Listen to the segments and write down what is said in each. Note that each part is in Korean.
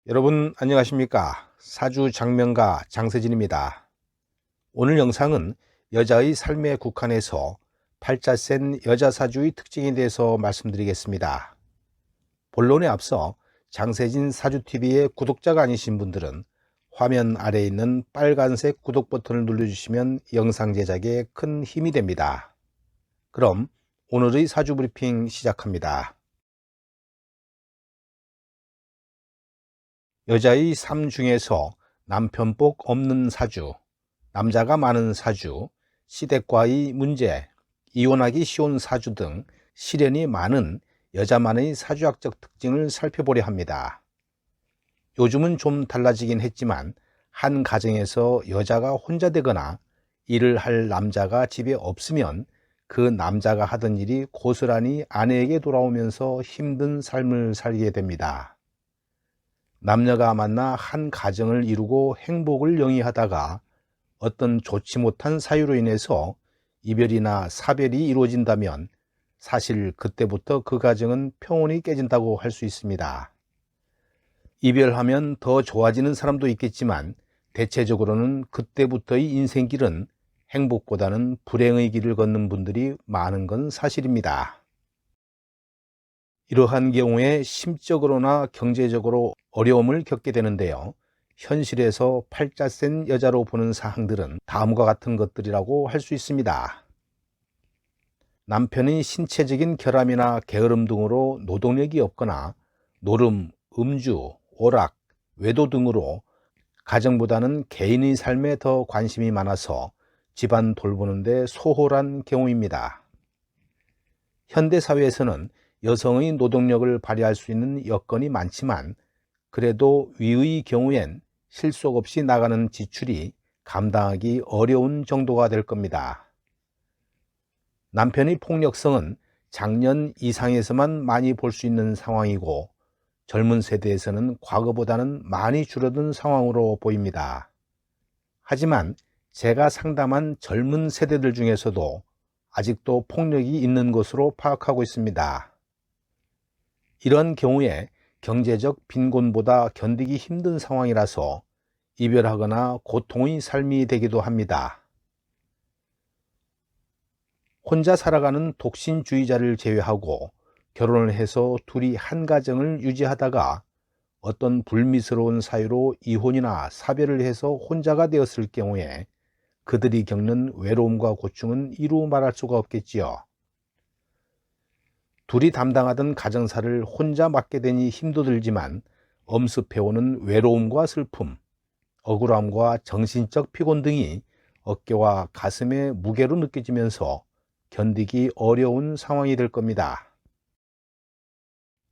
여러분 안녕하십니까? 사주 장명가 장세진입니다. 오늘 영상은 여자의 삶에 국한해서 팔자 센 여자 사주의 특징에 대해서 말씀드리겠습니다. 본론에 앞서 장세진 사주TV의 구독자가 아니신 분들은 화면 아래에 있는 빨간색 구독 버튼을 눌러주시면 영상 제작에 큰 힘이 됩니다. 그럼 오늘의 사주 브리핑 시작합니다. 여자의 삶 중에서 남편복 없는 사주, 남자가 많은 사주, 시댁과의 문제, 이혼하기 쉬운 사주 등 시련이 많은 여자만의 사주학적 특징을 살펴보려 합니다. 요즘은 좀 달라지긴 했지만 한 가정에서 여자가 혼자 되거나 일을 할 남자가 집에 없으면 그 남자가 하던 일이 고스란히 아내에게 돌아오면서 힘든 삶을 살게 됩니다. 남녀가 만나 한 가정을 이루고 행복을 영위하다가 어떤 좋지 못한 사유로 인해서 이별이나 사별이 이루어진다면 사실 그때부터 그 가정은 평온이 깨진다고 할 수 있습니다. 이별하면 더 좋아지는 사람도 있겠지만 대체적으로는 그때부터의 인생길은 행복보다는 불행의 길을 걷는 분들이 많은 건 사실입니다. 이러한 경우에 심적으로나 경제적으로 어려움을 겪게 되는데요. 현실에서 팔자 센 여자로 보는 사항들은 다음과 같은 것들이라고 할 수 있습니다. 남편의 신체적인 결함이나 게으름 등으로 노동력이 없거나 노름, 음주, 오락, 외도 등으로 가정보다는 개인의 삶에 더 관심이 많아서 집안 돌보는 데 소홀한 경우입니다. 현대사회에서는 여성의 노동력을 발휘할 수 있는 여건이 많지만 그래도 위의 경우엔 실속 없이 나가는 지출이 감당하기 어려운 정도가 될 겁니다. 남편의 폭력성은 작년 이상에서만 많이 볼 수 있는 상황이고 젊은 세대에서는 과거보다는 많이 줄어든 상황으로 보입니다. 하지만 제가 상담한 젊은 세대들 중에서도 아직도 폭력이 있는 것으로 파악하고 있습니다. 이런 경우에 경제적 빈곤보다 견디기 힘든 상황이라서 이별하거나 고통의 삶이 되기도 합니다. 혼자 살아가는 독신주의자를 제외하고 결혼을 해서 둘이 한 가정을 유지하다가 어떤 불미스러운 사유로 이혼이나 사별을 해서 혼자가 되었을 경우에 그들이 겪는 외로움과 고충은 이루 말할 수가 없겠지요. 둘이 담당하던 가정사를 혼자 맡게 되니 힘도 들지만 엄습해오는 외로움과 슬픔, 억울함과 정신적 피곤 등이 어깨와 가슴에 무게로 느껴지면서 견디기 어려운 상황이 될 겁니다.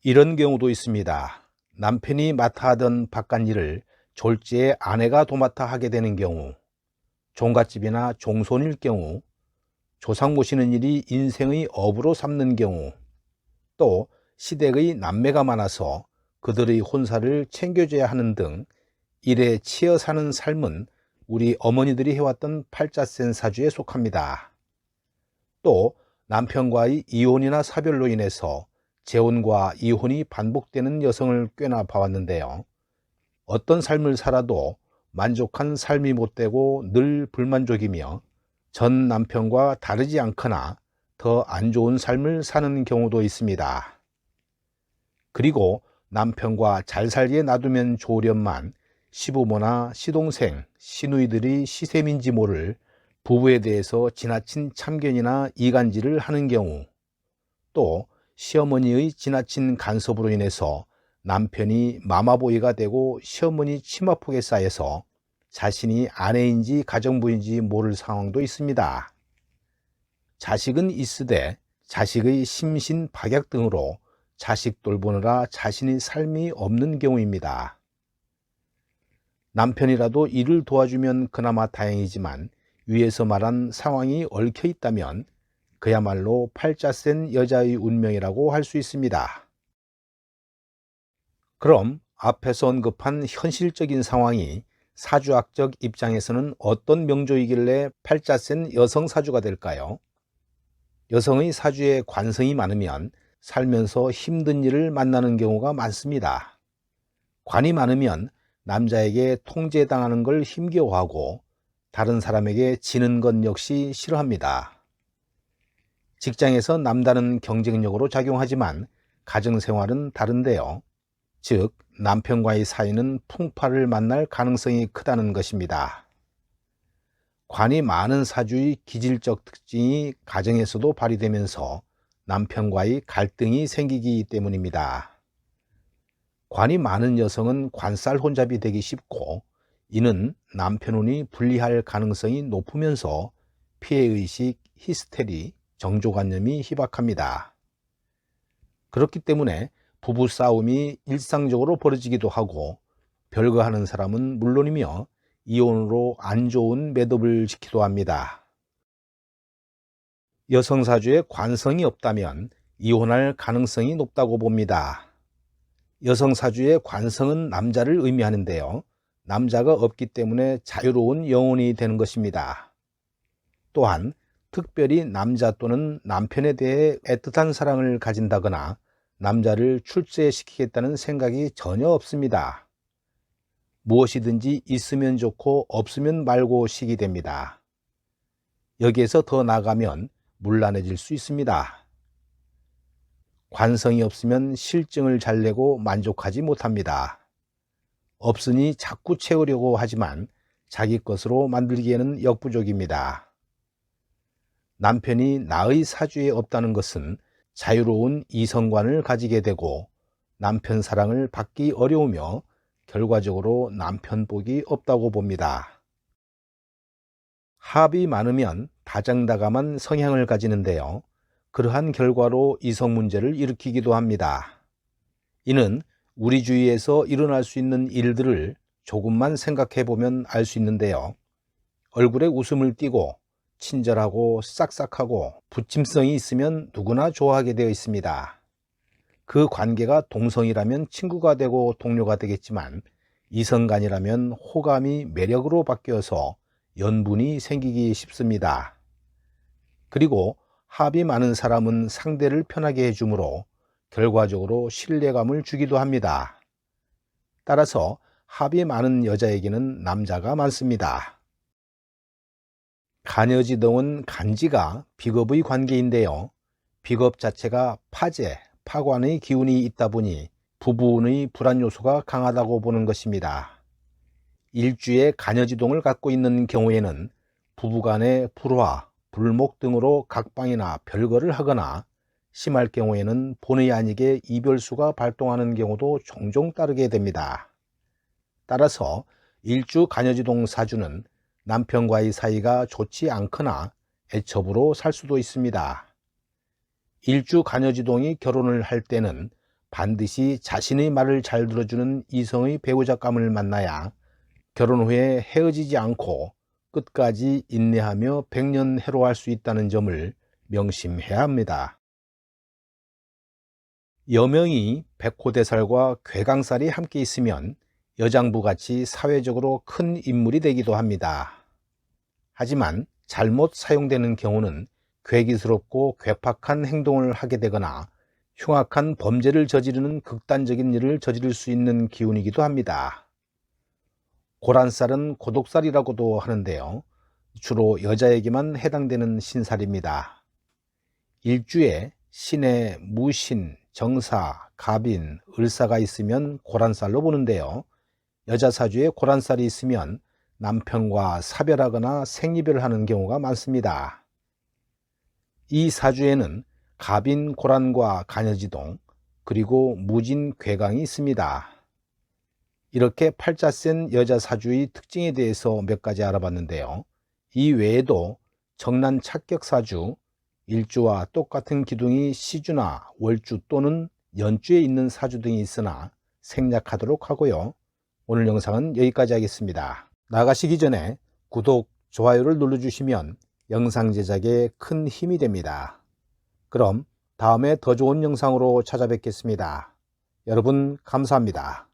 이런 경우도 있습니다. 남편이 맡아 하던 바깥일을 졸지에 아내가 도맡아 하게 되는 경우, 종갓집이나 종손일 경우, 조상 모시는 일이 인생의 업으로 삼는 경우, 또 시댁의 남매가 많아서 그들의 혼사를 챙겨줘야 하는 등 일에 치여 사는 삶은 우리 어머니들이 해왔던 팔자 센 사주에 속합니다. 또 남편과의 이혼이나 사별로 인해서 재혼과 이혼이 반복되는 여성을 꽤나 봐왔는데요. 어떤 삶을 살아도 만족한 삶이 못 되고 늘 불만족이며 전 남편과 다르지 않거나 더 안 좋은 삶을 사는 경우도 있습니다. 그리고 남편과 잘 살게 놔두면 좋으련만 시부모나 시동생, 시누이들이 시샘인지 모를 부부에 대해서 지나친 참견이나 이간질을 하는 경우, 또 시어머니의 지나친 간섭으로 인해서 남편이 마마보이가 되고 시어머니 치마폭에 쌓여서 자신이 아내인지 가정부인지 모를 상황도 있습니다. 자식은 있으되 자식의 심신박약 등으로 자식 돌보느라 자신의 삶이 없는 경우입니다. 남편이라도 일을 도와주면 그나마 다행이지만 위에서 말한 상황이 얽혀 있다면 그야말로 팔자 센 여자의 운명이라고 할 수 있습니다. 그럼 앞에서 언급한 현실적인 상황이 사주학적 입장에서는 어떤 명조이길래 팔자 센 여성 사주가 될까요? 여성의 사주에 관성이 많으면 살면서 힘든 일을 만나는 경우가 많습니다. 관이 많으면 남자에게 통제당하는 걸 힘겨워하고 다른 사람에게 지는 것 역시 싫어합니다. 직장에서 남다른 경쟁력으로 작용하지만 가정생활은 다른데요. 즉, 남편과의 사이는 풍파를 만날 가능성이 크다는 것입니다. 관이 많은 사주의 기질적 특징이 가정에서도 발휘되면서 남편과의 갈등이 생기기 때문입니다. 관이 많은 여성은 관살 혼잡이 되기 쉽고 이는 남편 운이 불리할 가능성이 높으면서 피해의식, 히스테리, 정조관념이 희박합니다. 그렇기 때문에 부부싸움이 일상적으로 벌어지기도 하고 별거하는 사람은 물론이며 이혼으로 안 좋은 매듭을 짓기도 합니다. 여성 사주에 관성이 없다면 이혼할 가능성이 높다고 봅니다. 여성 사주의 관성은 남자를 의미하는데요. 남자가 없기 때문에 자유로운 영혼이 되는 것입니다. 또한 특별히 남자 또는 남편에 대해 애틋한 사랑을 가진다거나 남자를 출세시키겠다는 생각이 전혀 없습니다. 무엇이든지 있으면 좋고 없으면 말고 시기 됩니다. 여기에서 더 나아가면 문란해질 수 있습니다. 관성이 없으면 실증을 잘 내고 만족하지 못합니다. 없으니 자꾸 채우려고 하지만 자기 것으로 만들기에는 역부족입니다. 남편이 나의 사주에 없다는 것은 자유로운 이성관을 가지게 되고 남편 사랑을 받기 어려우며 결과적으로 남편 복이 없다고 봅니다. 합이 많으면 다정다감한 성향을 가지는데요. 그러한 결과로 이성 문제를 일으키기도 합니다. 이는 우리 주위에서 일어날 수 있는 일들을 조금만 생각해 보면 알 수 있는데요. 얼굴에 웃음을 띠고 친절하고 싹싹하고 부침성이 있으면 누구나 좋아하게 되어 있습니다. 그 관계가 동성이라면 친구가 되고 동료가 되겠지만 이성간이라면 호감이 매력으로 바뀌어서 연분이 생기기 쉽습니다. 그리고 합이 많은 사람은 상대를 편하게 해주므로 결과적으로 신뢰감을 주기도 합니다. 따라서 합이 많은 여자에게는 남자가 많습니다. 간여지동은 간지가 비겁의 관계인데요. 비겁 자체가 파재, 파관의 기운이 있다 보니 부부운의 불안 요소가 강하다고 보는 것입니다. 일주에 간여지동을 갖고 있는 경우에는 부부간의 불화, 불목 등으로 각방이나 별거를 하거나 심할 경우에는 본의 아니게 이별수가 발동하는 경우도 종종 따르게 됩니다. 따라서 일주 간여지동 사주는 남편과의 사이가 좋지 않거나 애첩으로 살 수도 있습니다. 일주 간여지동이 결혼을 할 때는 반드시 자신의 말을 잘 들어주는 이성의 배우자감을 만나야 결혼 후에 헤어지지 않고 끝까지 인내하며 백년해로할 수 있다는 점을 명심해야 합니다. 여명이 백호대살과 괴강살이 함께 있으면 여장부같이 사회적으로 큰 인물이 되기도 합니다. 하지만 잘못 사용되는 경우는 괴기스럽고 괴팍한 행동을 하게 되거나 흉악한 범죄를 저지르는 극단적인 일을 저지를 수 있는 기운이기도 합니다. 고란살은 고독살이라고도 하는데요. 주로 여자에게만 해당되는 신살입니다. 일주에 신의 무신, 정사, 갑인, 을사가 있으면 고란살로 보는데요. 여자 사주에 고란살이 있으면 남편과 사별하거나 생이별하는 경우가 많습니다. 이 사주에는 갑인 고란과 간여지동 그리고 무진 괴강이 있습니다. 이렇게 팔자 센 여자 사주의 특징에 대해서 몇 가지 알아봤는데요. 이 외에도 정난 착격 사주, 일주와 똑같은 기둥이 시주나 월주 또는 연주에 있는 사주 등이 있으나 생략하도록 하고요. 오늘 영상은 여기까지 하겠습니다. 나가시기 전에 구독, 좋아요를 눌러주시면 영상 제작에 큰 힘이 됩니다. 그럼 다음에 더 좋은 영상으로 찾아뵙겠습니다. 여러분 감사합니다.